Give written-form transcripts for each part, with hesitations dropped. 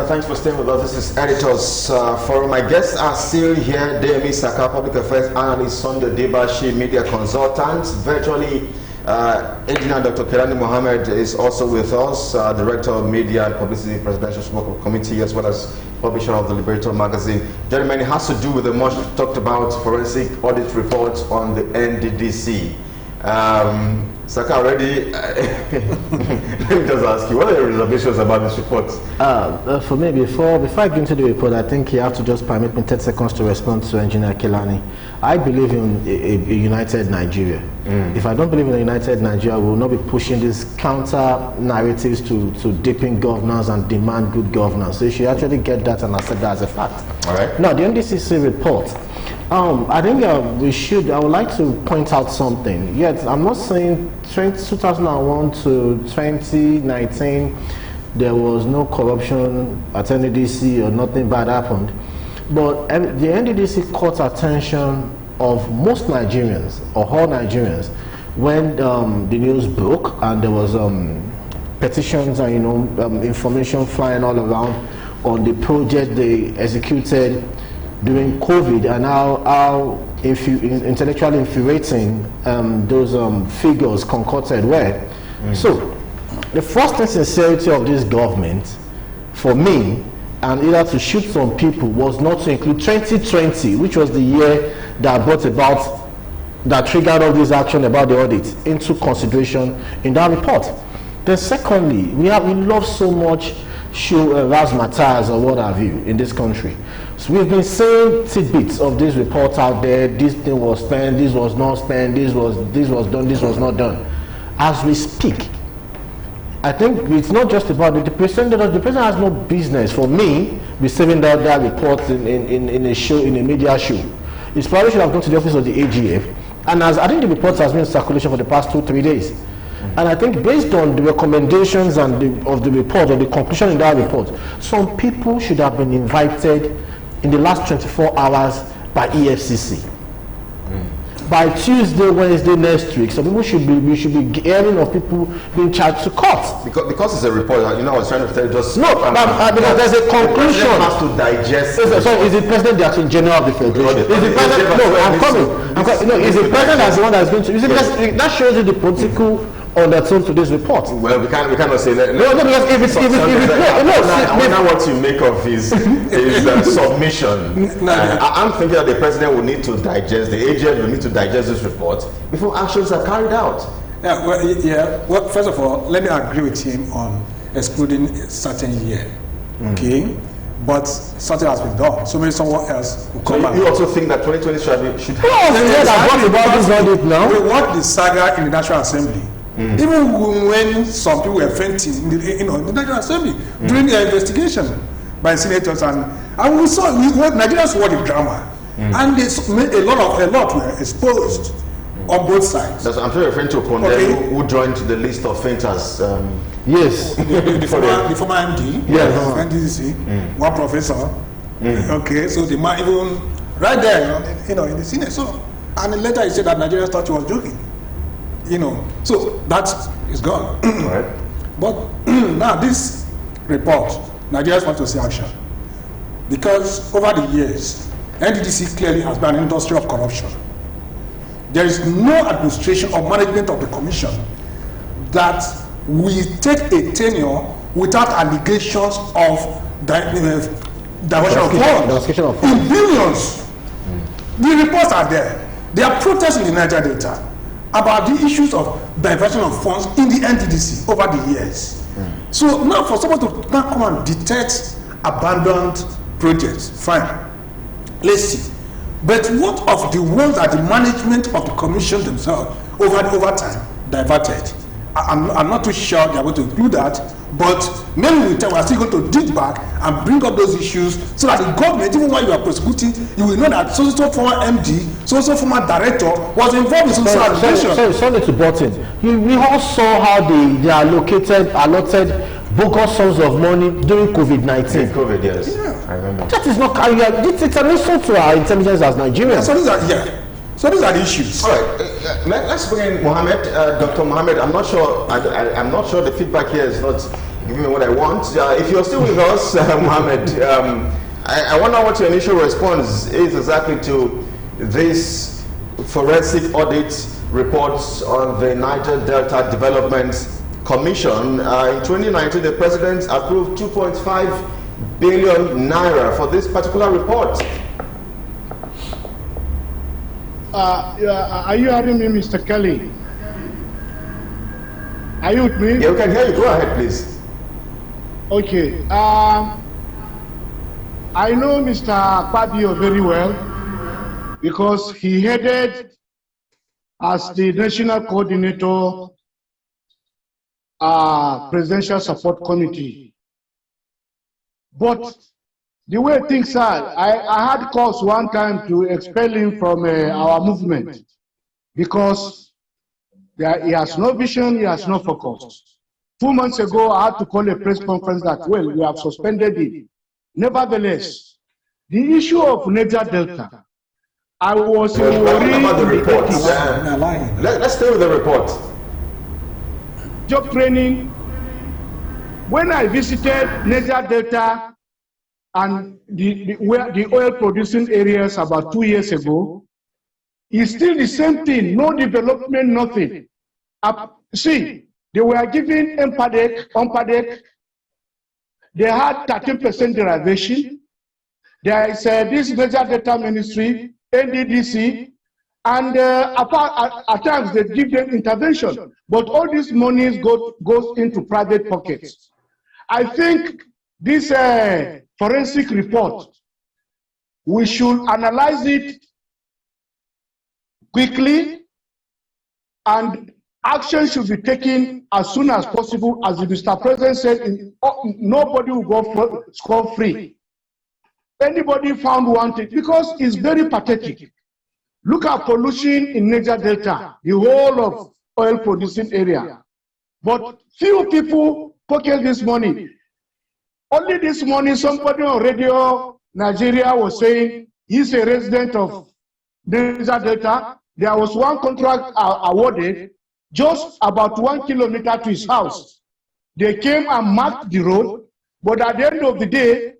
Thanks for staying with us. This is Editors Forum. My guests are still here. Demi Saka, Public Affairs Analyst, Sunday Debashi, Media Consultant. Virtually, Engineer Dr. Kelani Mohammed is also with us, Director of Media and Publicity, Presidential Support Committee, as well as publisher of the Liberator magazine. Gentlemen, it has to do with the much talked about forensic audit report on the Nddc. Saka, already, let me just ask you, what are your reservations about this report? For me, before I get into the report, I think you have to just permit me 10 seconds to respond to Engineer Kelani. I believe in a united Nigeria. If I don't believe in a united Nigeria, we will not be pushing these counter narratives to deepen governance and demand good governance. So you should actually get that and accept that as a fact. All right. Now, the NDCC report. I think I would like to point out something. Yet, I'm not saying 2001 to 2019 there was no corruption at NDC or nothing bad happened. But the NDC caught attention of most Nigerians, or all Nigerians, when the news broke and there was petitions and information flying all around on the project they executed during COVID, and how intellectually infuriating those figures concocted were. So, the first sincerity of this government, for me, and either to shoot some people, was not to include 2020, which was the year that brought about, that triggered all this action about the audit, into consideration in that report. Then secondly, we love so much show razzmatazz or what have you in this country. So we've been seeing tidbits of this report out there. This thing was spent, this was not spent, this was done, this was not done. As we speak, I think it's not just about the president. The president has no business, for me, receiving that report in a show, in a media show. It probably should have gone to the office of the AGF. And as I think the report has been in circulation for the past 2-3 days. And I think based on the recommendations and of the report, or the conclusion in that report, some people should have been invited in the last 24 hours by EFCC. By Tuesday, Wednesday next week, some people we should be hearing of people being charged to court. Because it's a report, I was trying to tell you just... No, because there's a conclusion. The president has to digest... Is the president the Attorney General of the Federation? Is the president... No, I'm coming. No, is the president that's the one that's going to... You see, that shows you the political undertone to this report. Well, we cannot say that. No, because if it's what you make of his submission. I'm thinking that the president will need to digest, the agent will need to digest this report before actions are carried out. Well, first of all, let me agree with him on excluding a certain year. Okay? But something has been done. So maybe someone else will come back. You also think that 2020 should have... We want the saga in the National Assembly. Even when some people were fainting in the National Assembly during the investigation by senators, and we saw Nigerians saw the drama, and they a lot were exposed on both sides. I'm sure you're referring to Pondel, who joined the list of fainters. Yes, the former MD, Nddc, one professor. Okay, so the man even right there, in the Senate. So, and later he said that Nigerians thought he was joking. So that is gone. Right. But now this report, Nigerians want to see action. Because over the years, Nddc clearly has been an industry of corruption. There is no administration or management of the commission that will take a tenure without allegations of diversion of funds in billions. The reports are there. There are protests in the Niger Delta about the issues of diversion of funds in the Nddc over the years. So now for someone to now come and detect abandoned projects, fine. Let's see. But what of the ones that the management of the commission themselves over time diverted? I'm not too sure they are going to include that, but maybe we are still going to dig back and bring up those issues so that the government, even while you are prosecuting, you will know that so-so former MD, so-so former director was involved in social administration. Sorry to butt in. We all saw how they allotted bogus sums of money during COVID-19. COVID, yes. Yeah. I remember. That is not... It's an insult to our intelligence as Nigerians. So these are the issues. All right, let's bring in Mohammed, Dr. Mohammed. I'm not sure the feedback here is give me what I want. If you're still with us, Mohammed, I wonder what your initial response is exactly to this forensic audit reports on the Niger Delta Development Commission. In 2019, the president approved 2.5 billion naira for this particular report. Are you hearing me, Mr. Kelly? Are you with me? Yeah, we can hear you. Go ahead, please. Okay. I know Mr. Fabio very well because he headed as the national coordinator presidential support committee. But the way things are, I had cause one time to expel him from our movement because he has no vision, he has no focus. 2 months ago, I had to call a press conference that, well, we have suspended him. Nevertheless, the issue of Niger Delta, I was worried about the report. Let's stay with the report. Job training. When I visited Niger Delta and the oil producing areas about 2 years ago, it's still the same thing, no development, nothing. See, they were given Umpadek, they had 13% derivation. There is this Niger Delta Ministry, Nddc, and at times they give them intervention. But all these monies goes into private pockets. I think this forensic report, we should analyze it quickly, and action should be taken as soon as possible. As the Mr. President said, nobody will go score-free. Anybody found wanted, because it's very pathetic. Look at pollution in Niger Delta, the whole of oil-producing area. But few people pocket this money. Only this morning, somebody on radio Nigeria was saying he's a resident of Niger Delta. There was one contract awarded just about 1 kilometer to his house. They came and marked the road, but at the end of the day,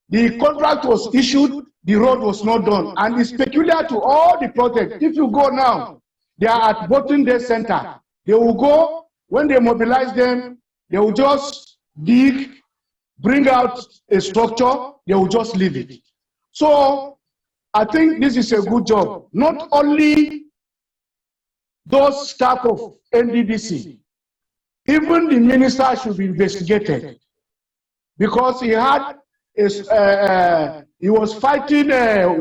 the contract was issued, the road was not done. And it's peculiar to all the projects. If you go now, they are at Bottom Day Center. They will go, when they mobilize them, they will just dig, bring out a structure, they will just leave it. So I think this is a good job. Not only those staff of Nddc, even the minister should be investigated, because he had he was fighting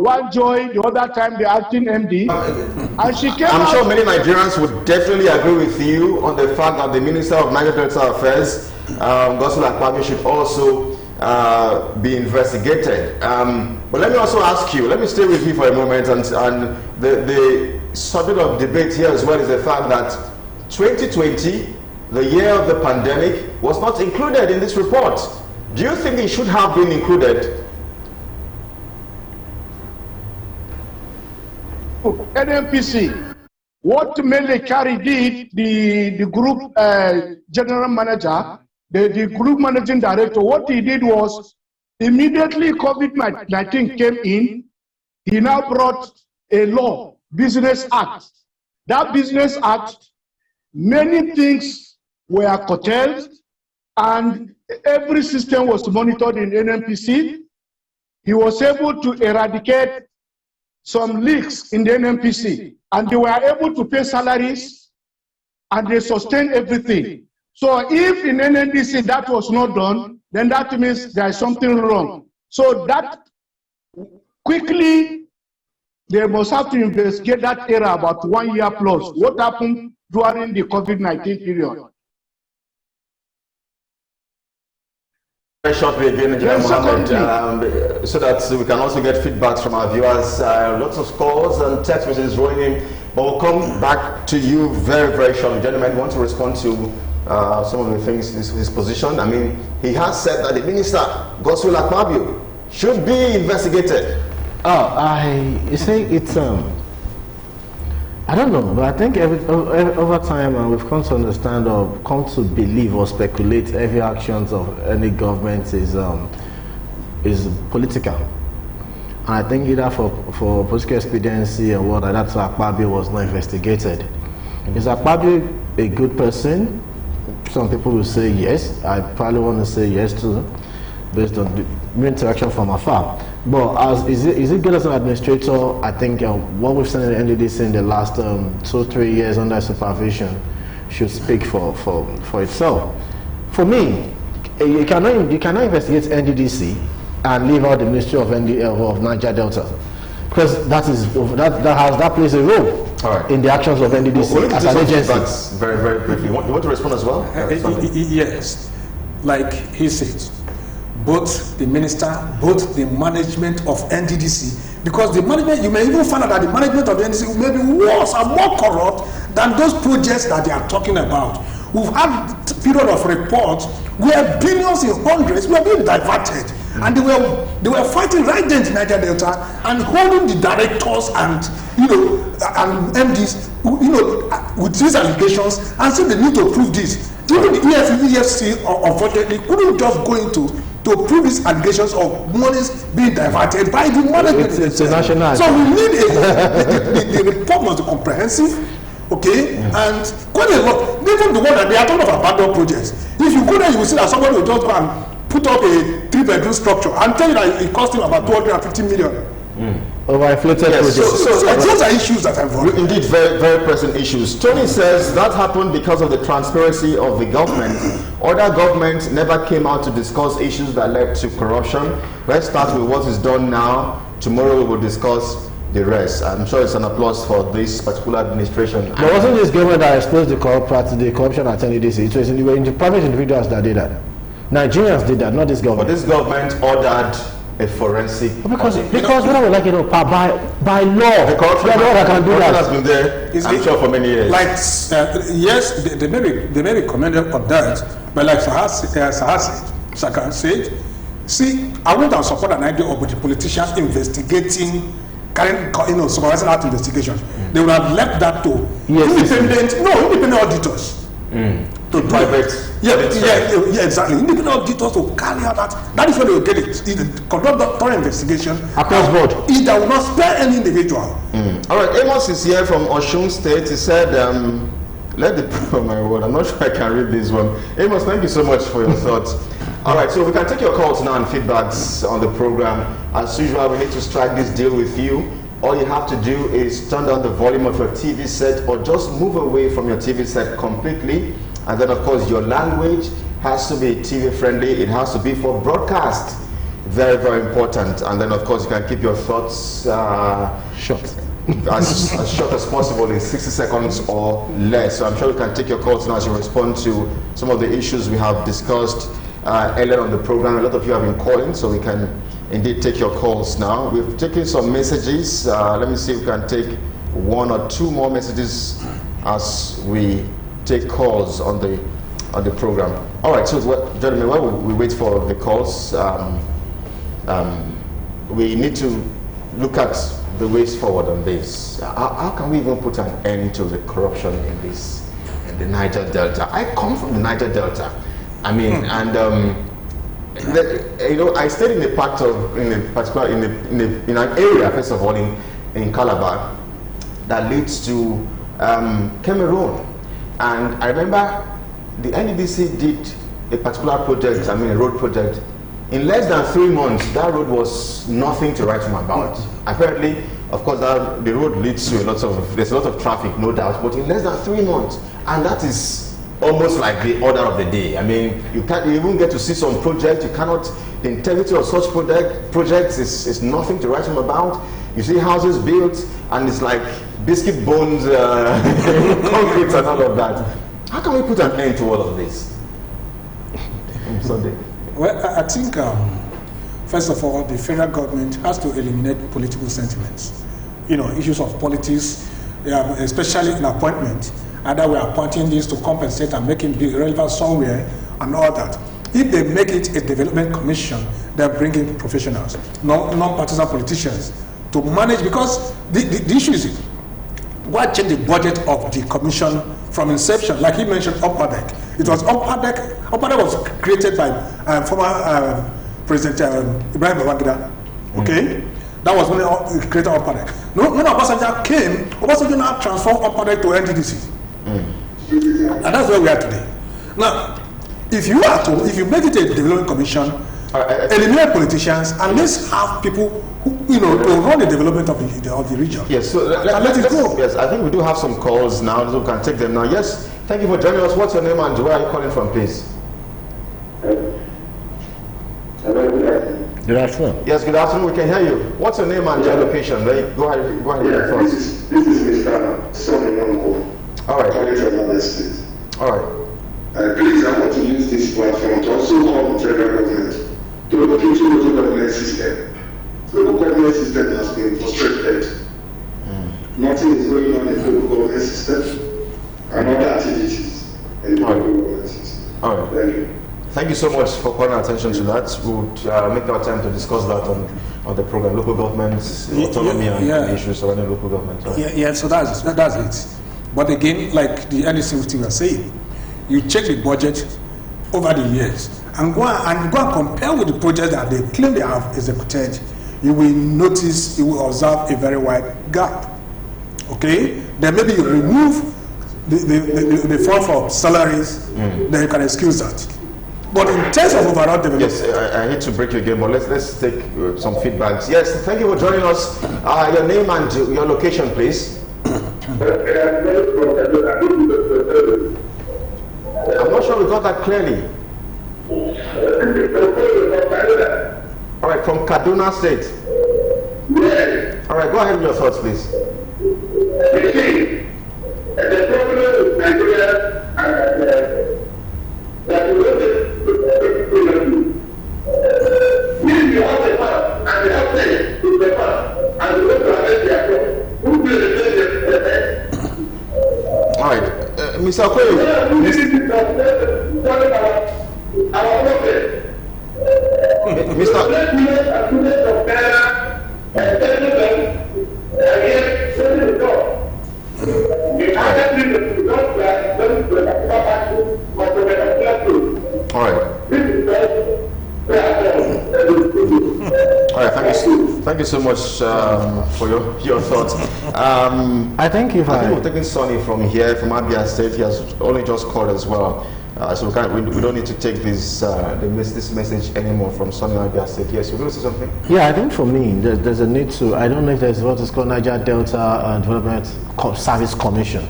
one joy the other time, the acting MD, and she came I'm sure many Nigerians would definitely agree with you on the fact that the Minister of Niger Delta Affairs, Godswill Akpabio, should also be investigated. But let me also ask you, let me stay with you for a moment, and the subject of debate here as well is the fact that 2020, the year of the pandemic, was not included in this report. Do you think it should have been included? NNPC, what Mele Kari did, the group general manager, the group managing director, what he did was, immediately COVID-19 came in, he now brought a law, Business Act. That Business Act, many things were curtailed, and every system was monitored in NNPC. He was able to eradicate some leaks in the NNPC, and they were able to pay salaries, and they sustained everything. So if in NNDC that was not done, then that means there is something wrong. So that quickly, they must have to investigate that era about 1 year plus. What happened during the COVID-19 period? Very shortly again, Engineer Mohammed, so that we can also get feedback from our viewers. Lots of calls and text messages rolling in, but we'll come back to you very, very shortly. Gentlemen, you want to respond to some of the things, his position? I mean, he has said that the minister, Godswill Akpabio, should be investigated. You say it's I don't know, but I think over time we've come to understand or come to believe or speculate every actions of any government is political. And I think either for political expediency or what, that's why Akpabio was not investigated. Is Akpabio a good person? Some people will say yes. I probably want to say yes too, based on the interaction from afar. But is it good as an administrator? I think what we've seen in the Nddc in the last 2-3 years under supervision should speak for itself. For me, you cannot investigate Nddc and leave out the Ministry of Niger Delta, because that plays a role in the actions of Nddc as an agency. That's very, very briefly. You want to respond as well? Yes, like he said, both the minister, both the management of Nddc, because the management, you may even find out that the management of the Nddc may be worse and more corrupt than those projects that they are talking about. We've had a period of reports where billions in hundreds were being diverted, and they were fighting right then in Niger Delta and holding the directors and and MDs with these allegations and saying they need to prove this. Even the EFCC unfortunately couldn't just go into to prove these allegations of monies being diverted by the management. It's a national. So we need the report must be comprehensive, okay, and quite a lot. Even the one that they are talking of abandoned projects. If you go there, you will see that somebody will just go and put up a 3-bedroom structure and tell you that it cost him about 250 million. Overinflated projects. So those are issues that are involved. Indeed, very, very pressing issues. Tony says that happened because of the transparency of the government. Other governments never came out to discuss issues that led to corruption. Let's start with what is done now. Tomorrow we will discuss the rest. I'm sure it's an applause for this particular administration. But wasn't this government that exposed the corruption at Nddc? It was in the private individuals that did that. Nigerians did that, not this government. But this government ordered a forensic because what I would like by law, the corruption that can do that has been there, I'm sure, for many years. Like yes, they may be commended on that, but like Saka said, see, I wouldn't have supported an idea of the politicians investigating, supervising that investigation. They would have left that to independent auditors. To private, exactly. Independent auditors to carry out that is where they will get it. Conduct the thorough investigation across board. That will not spare any individual. All right, Amos is here from Osun State. He said, oh my word, I'm not sure I can read this one. Amos, thank you so much for your thoughts. All right, so we can take your calls now and feedbacks on the program. As usual, we need to strike this deal with you. All you have to do is turn down the volume of your TV set or just move away from your TV set completely. And then, of course, your language has to be TV friendly. It has to be for broadcast. Very, very important. And then, of course, you can keep your thoughts short. as short as possible in 60 seconds or less. So I'm sure you can take your calls now as you respond to some of the issues we have discussed earlier on the program. A lot of you have been calling, so we can indeed take your calls now. We've taken some messages. Let me see if we can take 1 or 2 more messages as we take calls on the program. All right, so gentlemen, while we wait for the calls, we need to look at the ways forward on this. How can we even put an end to the corruption in the Niger Delta? I come from the Niger Delta. I mean, and I stayed in an area, first of all, in Calabar, that leads to Cameroon. And I remember the Nddc did a particular project, a road project. In less than 3 months, that road was nothing to write home about. Apparently, of course, the road leads to there's a lot of traffic, no doubt, but in less than 3 months, and that is almost like the order of the day. I mean, you even get to see some projects, the integrity of such projects is nothing to write home about. You see houses built, and it's like biscuit bones, concrete and all of that. How can we put an end to all of this? Sunday. Well, I think, first of all, the federal government has to eliminate political sentiments. Issues of politics, especially in appointment. Either we are appointing this to compensate and make it be relevant somewhere and all that. If they make it a development commission, they're bringing professionals, non-partisan politicians to manage, because the issue is why check the budget of the commission from inception? Like he mentioned, Audit. It was Audit. Audit was created by former President Ibrahim Babangida. Okay, that was when he created Audit. No, when Obasanjo came, Obasanjo now transformed Audit to Nddc, and that's where we are today. Now, if you make it a development commission, eliminate politicians, and let's have people who, to run the development of the region. Yes, so let it go. Yes, I think we do have some calls now, so we can take them now. Yes, thank you for joining us. What's your name and where are you calling from, please? Good afternoon. Yes, good afternoon. We can hear you. What's your name and your location? Go ahead with your thoughts. This is Mr. Sonny Nongo. All right. Calling from London State. All right. Please, I want to use this platform to also call the federal government to look into the local government system. The local government system has been frustrated. Nothing is going on in the local government system and other activities in the local government system. All right. Thank you. Thank you so much for calling attention to that. We'll make our time to discuss that on the program. Local government's autonomy and issues surrounding local government. Right? So that's it. But again, like the NDC thing was saying, you check the budget over the years and go and compare with the projects that they claim they have executed. You will notice, you will observe a very wide gap. Okay, then maybe you remove the fund for salaries, then you can excuse that. But in terms of overall development, yes, I hate to break you again, but let's take some feedbacks. Yes, thank you for joining us. Your name and your location, please. I'm not sure we got that clearly. All right, from Kaduna State. Yes. All right, go ahead with your thoughts, please. You see, the problem with Nigeria that you want to you have the power and the outside is the power and you want to arrest their problem. Who will the All right, Mr. Okoye. All right. All right, thank you so much for your thoughts. I think we're taking Sonny from here, from Abia State. He has only just called as well, so we don't need to take this message anymore from Sonny Abia State. Yes, you're going to say something? Yeah, I think for me, there's a need to. I don't know if there's what is called Niger Delta Development Service Commission.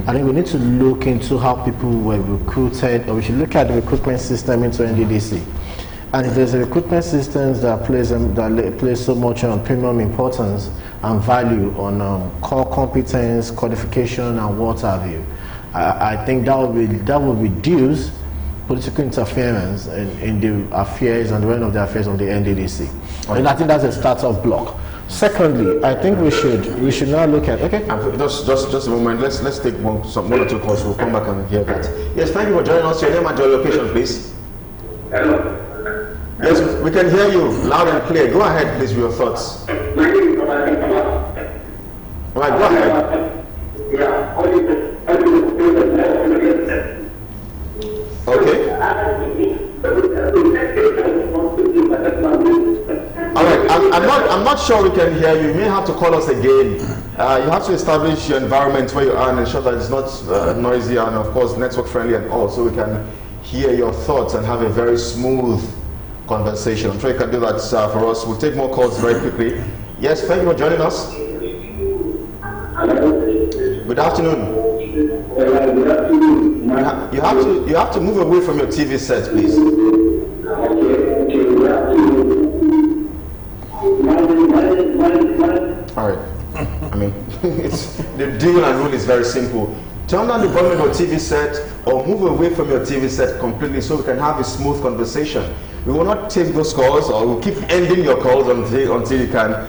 I think we need to look into how people were recruited, or we should look at the recruitment system into Nddc. And if there's a recruitment system that plays so much on premium importance and value on core competence, qualification, and what have you, I think that will reduce political interference in the affairs and the running of the affairs of the Nddc. And I think that's a start-off block. Secondly, I think we should now look at just a moment. Let's take one or two calls. We'll come back and hear that. Yes, thank you for joining us. Your name and your location, please. Hello. Yes, we can hear you loud and clear. Go ahead, please, with your thoughts. All right, go ahead. Okay. All right, I'm not sure we can hear you. You may have to call us again. You have to establish your environment where you are and ensure that it's not noisy and, of course, network friendly and all, so we can hear your thoughts and have a very smooth conversation. I'm sure you can do that for us. We'll take more calls very quickly. Yes, thank you for joining us. Good afternoon. You have to move away from your TV set, please. All right. I mean, the deal and rule is very simple. Turn down the volume of your TV set or move away from your TV set completely so we can have a smooth conversation. We will not take those calls, or we'll keep ending your calls until you can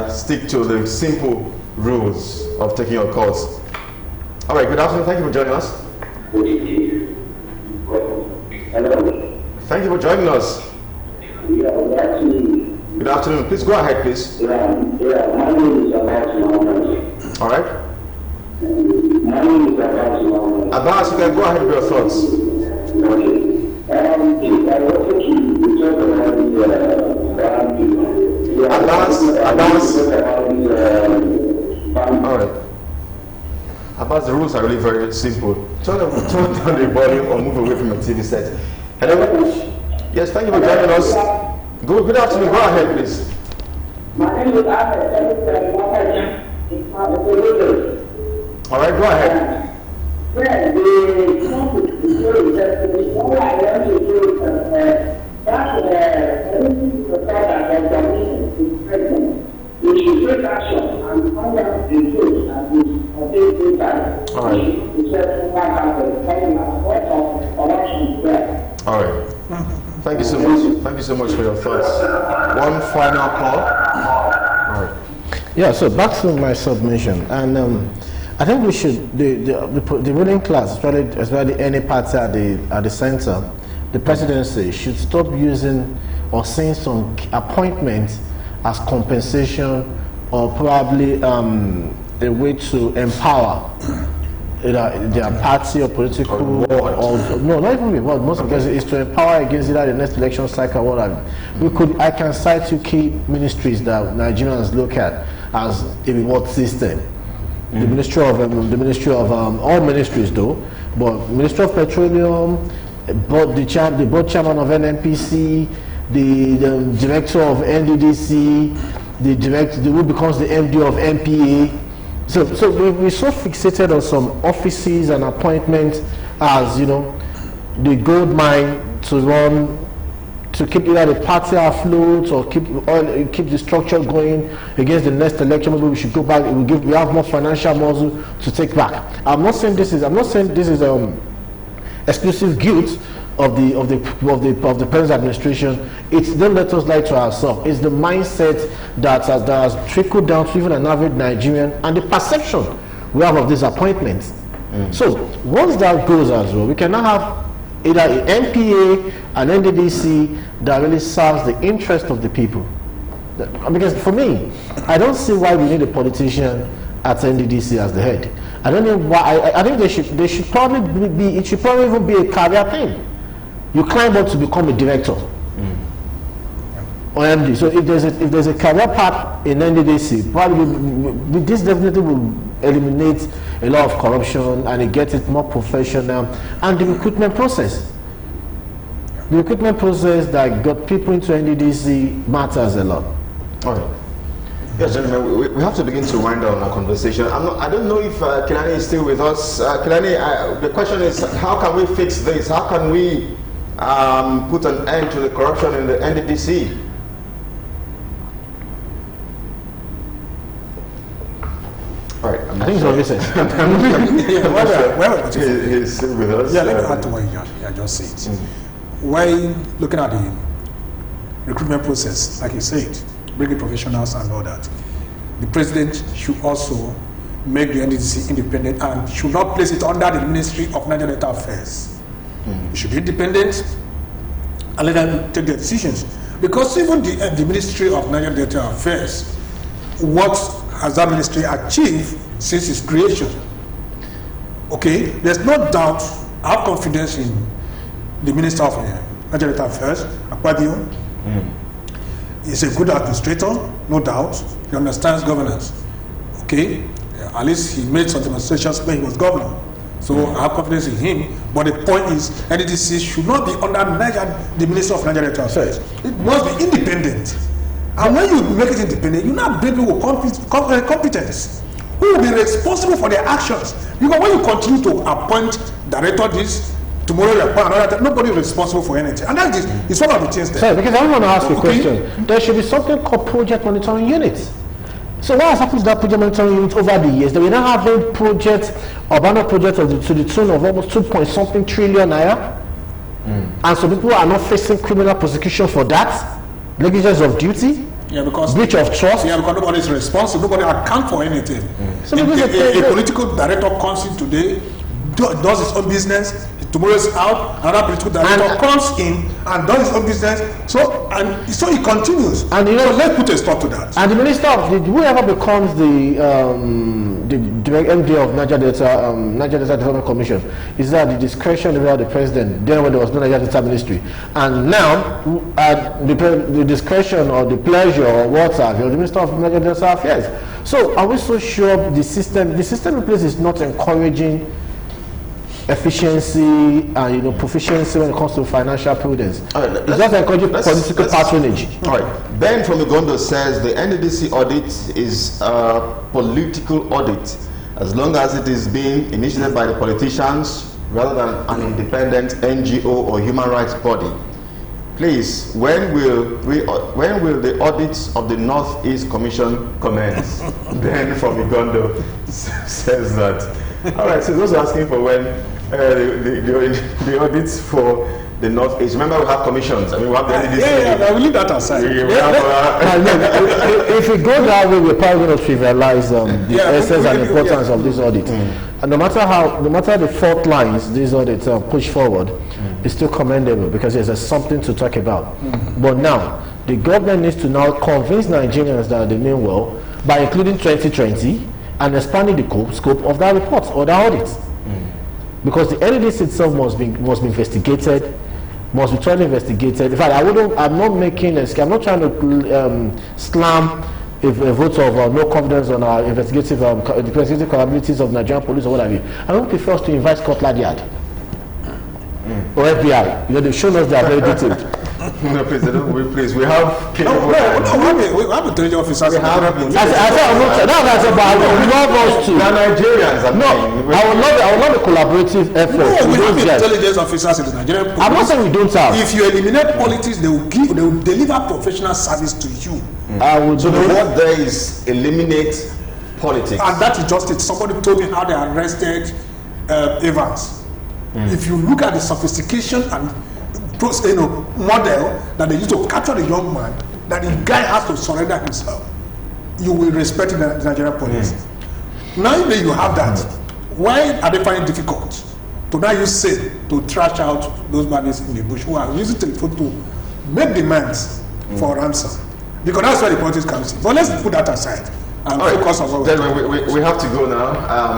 stick to the simple rules of taking your calls. All right, good afternoon. Thank you for joining us. Thank you for joining us. Good afternoon. Please go ahead, please. My name is All right. My name is Abbas. Abbas, you can go ahead with your thoughts. Okay. I wanted to talk about all right. Abbas, the rules are really very simple. Turn down the volume or move away from your TV set. Hello? Yes, thank you for joining us. Good afternoon. Go ahead, please. My name is Abbas. All right, go ahead. Well, the conflict is very interesting. All I want to do is that the fact that the commission is present, we should take action and find out the truth and the update time. All right. All right. Thank you so much. Thank you so much for your thoughts. One final call. All right. Yeah, so back to my submission, and I think we should, the ruling class, especially any party at the center, the presidency should stop using or saying some appointments as compensation or probably a way to empower their party or political or no, not even reward. Most of the cases is to empower against either the next election cycle or what. I can cite 2 key ministries that Nigerians look at as a reward system. The Ministry of all ministries though, but Ministry of Petroleum, the board chairman of NNPC, the director of Nddc, who becomes the MD of MPA. So we're so fixated on some offices and appointments as the gold mine to run, to keep either the party afloat or keep the structure going against the next election. Maybe we should go back. We have more financial muscle to take back. I'm not saying this is exclusive guilt of the present administration. It's, don't let us lie to ourselves. It's the mindset that has trickled down to even an average Nigerian and the perception we have of these appointments. So once that goes as well, we can now have either an MPA and Nddc that really serves the interest of the people. Because for me, I don't see why we need a politician at Nddc as the head. I don't know why. I think they should probably be. It should probably even be a career thing. You climb up to become a director or MD. So if there's a career path in Nddc, probably this definitely will eliminate a lot of corruption and it gets it more professional. And the recruitment process. The recruitment process that got people into Nddc matters a lot. All right. Yes, gentlemen, we have to begin to wind down our conversation. I don't know if Kilani is still with us. Kilani, the question is, how can we fix this? How can we put an end to the corruption in the Nddc? All right, I think it's obvious. He's still with us. Yeah, let me add to what you just said. While looking at the recruitment process, like you said, bringing professionals and all that, the president should also make the Nddc independent and should not place it under the Ministry of Nigerian Data Affairs. It should be independent and let them take their decisions. Because even the Ministry of Nigerian Data Affairs, what has that ministry achieved since its creation? Okay, there's no doubt, I have confidence in the Minister of Nigerian Data Affairs, Akpabio. He's a good administrator, no doubt. He understands governance. Okay, at least he made some demonstrations when he was governor. So I have confidence in him. But the point is, Nddc should not be under the Minister of Nigerian Data Affairs. It must be independent. And when you make it independent, you now build people with competence who will be responsible for their actions. Because when you continue to appoint director this, tomorrow you appoint another, nobody is responsible for anything. And that is one of the things there. Sorry, because I want to ask you a question. There should be something called project monitoring units. So what has happened to that project monitoring unit over the years? That we now have a project, urban project to the tune of almost 2.something trillion naira. And so people are not facing criminal prosecution for that. Negligence of duty. Yeah, because breach of trust. Yeah, because nobody is responsible. Nobody account for anything. So a political director comes in today, does his own business, he tomorrow is out, another political director comes in and does his own business. So it continues. And so let's put a stop to that. And the minister of whoever becomes the MD of Niger Delta Development Commission is at the discretion of the president. Then when there was no Niger Delta Ministry, and now at the discretion or the pleasure or whatever of the minister of Niger Delta Affairs. So are we so sure the system in place is not encouraging efficiency and proficiency when it comes to financial prudence? It's just encouraging political patronage. All right. Ben from Ugondo says the Nddc audit is a political audit as long as it is being initiated by the politicians rather than an independent NGO or human rights body. Please, when will the audits of the Northeast Commission commence? Ben from Ugondo says that. All right, so those are asking for when the audits for the Northeast. Remember, we have commissions. I mean, we have the Nddc. Yeah, we'll leave that aside. If we go that way, we're probably going to trivialize the essence and importance of this audit. And no matter the fault lines these audits push forward, it's still commendable because there's something to talk about. But now, the government needs to now convince Nigerians that they mean well by including 2020 and expanding the scope of that report or that audit. Because the Nddc itself must be investigated, must be thoroughly investigated. In fact, I'm not trying to slam a vote of no confidence on our investigative capabilities of Nigerian police or what have you. I don't prefer us to invite Scotland Yard or FBI. They've shown us they are very detailed. No, please, please. We have capable. We have intelligence officers. We have Nigerians. I would love a collaborative effort. No, we have intelligence officers in the Nigerian police. I'm not saying we don't have. If you eliminate politics, they will deliver professional service to you. So the word there is eliminate politics. And that is just it. Somebody told me how they arrested Evans. If you look at the sophistication and model that they used to capture the young man, that the guy has to surrender himself, you will respect the Nigerian police. Now that you have that, why are they finding it difficult to now use SAIL to trash out those bandits in the bush who are using telephone to make demands for ransom? Because that's where the politics comes in. But let's put that aside and focus on what we have to go now.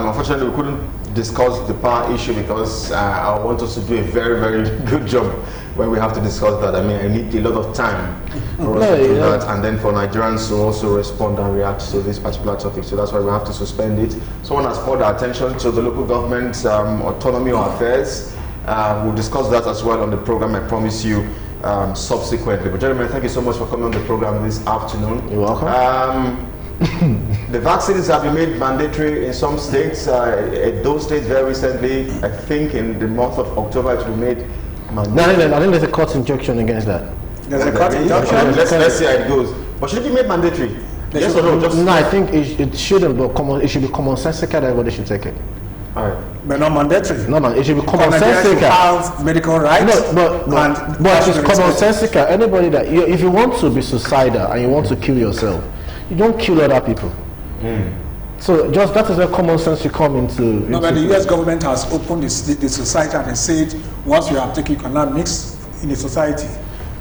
Unfortunately, we couldn't discuss the power issue because I want us to do a very, very good job when we have to discuss that. I mean, I need a lot of time for us to do that, and then for Nigerians to also respond and react to this particular topic. So that's why we have to suspend it. Someone has called our attention to the local government autonomy or affairs. We'll discuss that as well on the program, I promise you, subsequently. But gentlemen, thank you so much for coming on the program this afternoon. You're welcome. The vaccines have been made mandatory in some states. Those states very recently, I think in the month of October, it will be made mandatory. No, I think there's a court injunction against that. There's a court injunction. Let's see how it goes. But should it be made mandatory? Yes or no? No, I think it shouldn't, but it should be commonsensical that everybody should take it. All right. But not mandatory. No, man, it should be commonsensical. Have medical rights. No, but it's commonsensical. Anybody if you want to be suicidal and you want to kill yourself, you don't kill other people. So just that is where common sense should come into. No, but the US government has opened the society and they said once you have taken, you cannot mix in the society.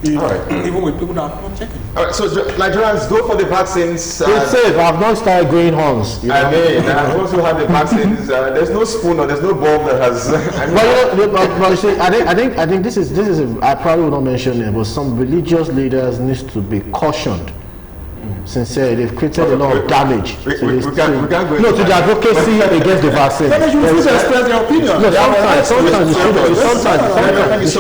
Even with people that are not taking. All right, so Nigerians, go for the vaccines. It's safe. I've not started growing horns. I mean, those who have the vaccines, there's no spoon or there's no bulb that has. But see, I think this is I probably will not mention it, but some religious leaders need to be cautioned. Sincerely, they've created a lot of damage to the advocacy against the vaccine. You should express their opinion. Sometimes